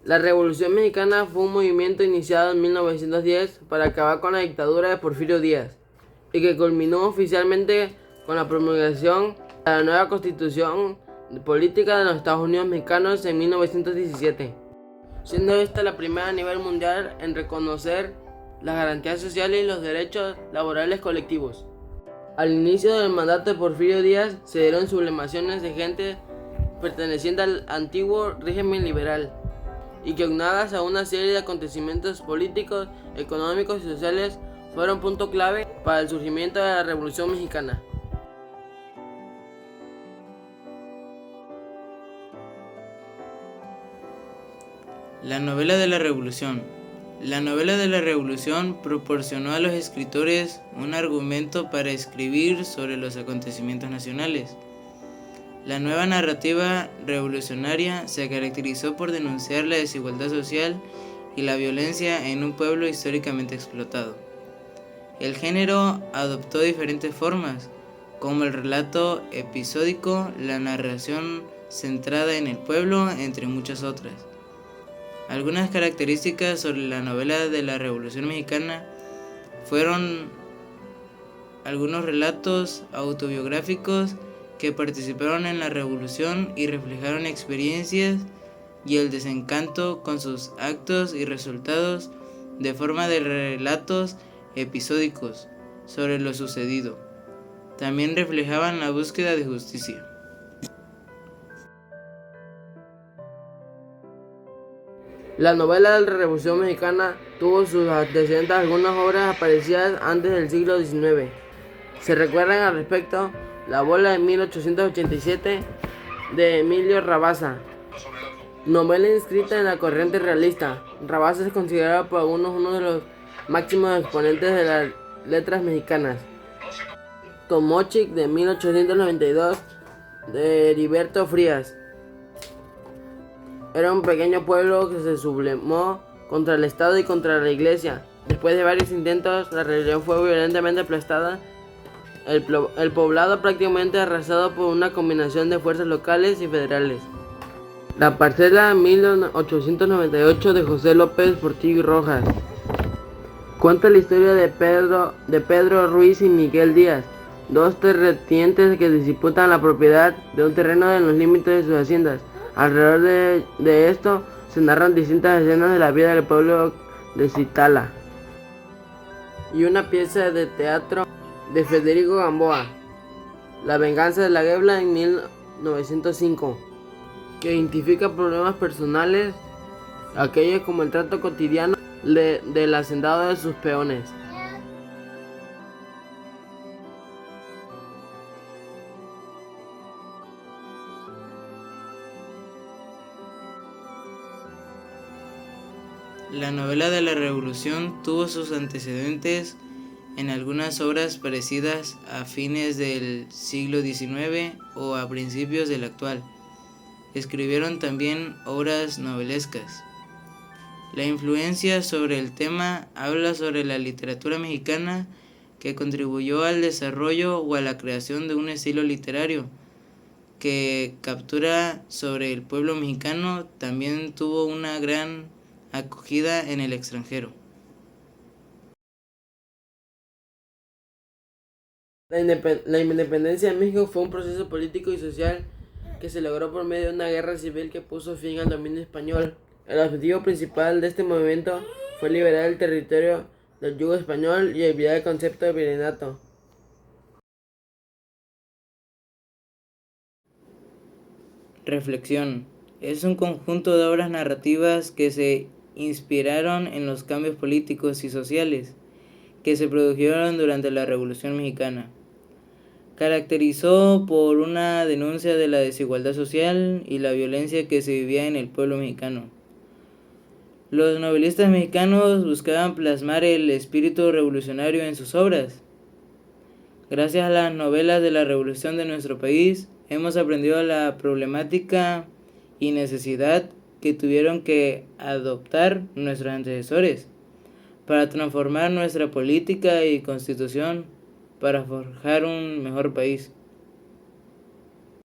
La Revolución Mexicana fue un movimiento iniciado en 1910 para acabar con la dictadura de Porfirio Díaz y que culminó oficialmente con la promulgación de la nueva Constitución Política de los Estados Unidos Mexicanos en 1917, siendo esta la primera a nivel mundial en reconocer las garantías sociales y los derechos laborales colectivos. Al inicio del mandato de Porfirio Díaz se dieron sublevaciones de gente perteneciente al antiguo régimen liberal y que aunadas a una serie de acontecimientos políticos, económicos y sociales fueron punto clave para el surgimiento de la Revolución Mexicana. La novela de la Revolución. La novela de la Revolución proporcionó a los escritores un argumento para escribir sobre los acontecimientos nacionales. La nueva narrativa revolucionaria se caracterizó por denunciar la desigualdad social y la violencia en un pueblo históricamente explotado. El género adoptó diferentes formas, como el relato episódico, la narración centrada en el pueblo, entre muchas otras. Algunas características sobre la novela de la Revolución Mexicana fueron algunos relatos autobiográficos que participaron en la revolución y reflejaron experiencias y el desencanto con sus actos y resultados de forma de relatos episódicos sobre lo sucedido. También reflejaban la búsqueda de justicia. La novela de la Revolución Mexicana tuvo sus antecedentes algunas obras aparecidas antes del siglo XIX. Se recuerdan al respecto La bola de 1887 de Emilio Rabasa, novela inscrita en la corriente realista. Rabasa es considerado por algunos uno de los máximos exponentes de las letras mexicanas. Tomochic de 1892 de Heriberto Frías. Era un pequeño pueblo que se sublevó contra el Estado y contra la Iglesia. Después de varios intentos, la religión fue violentamente aplastada. El poblado prácticamente arrasado por una combinación de fuerzas locales y federales. La parcela 1898 de José López Portillo Rojas. Cuenta la historia de Pedro Ruiz y Miguel Díaz, dos terratenientes que disputan la propiedad de un terreno en los límites de sus haciendas. Alrededor de esto se narran distintas escenas de la vida del pueblo de Citala. Y una pieza de teatro de Federico Gamboa, La venganza de la Gebla en 1905, que identifica problemas personales, aquellos como el trato cotidiano del hacendado de sus peones. La novela de la Revolución tuvo sus antecedentes en algunas obras parecidas a fines del siglo XIX o a principios del actual. Escribieron también obras novelescas. La influencia sobre el tema habla sobre la literatura mexicana que contribuyó al desarrollo o a la creación de un estilo literario que captura sobre el pueblo mexicano. También tuvo una gran acogida en el extranjero. La independencia de México fue un proceso político y social que se logró por medio de una guerra civil que puso fin al dominio español. El objetivo principal de este movimiento fue liberar el territorio del yugo español y olvidar el concepto de virreinato. Reflexión. Es un conjunto de obras narrativas que se inspiraron en los cambios políticos y sociales que se produjeron durante la Revolución Mexicana. Caracterizó por una denuncia de la desigualdad social y la violencia que se vivía en el pueblo mexicano. Los novelistas mexicanos buscaban plasmar el espíritu revolucionario en sus obras. Gracias a las novelas de la revolución de nuestro país, hemos aprendido la problemática y necesidad que tuvieron que adoptar nuestros antecesores para transformar nuestra política y constitución para forjar un mejor país.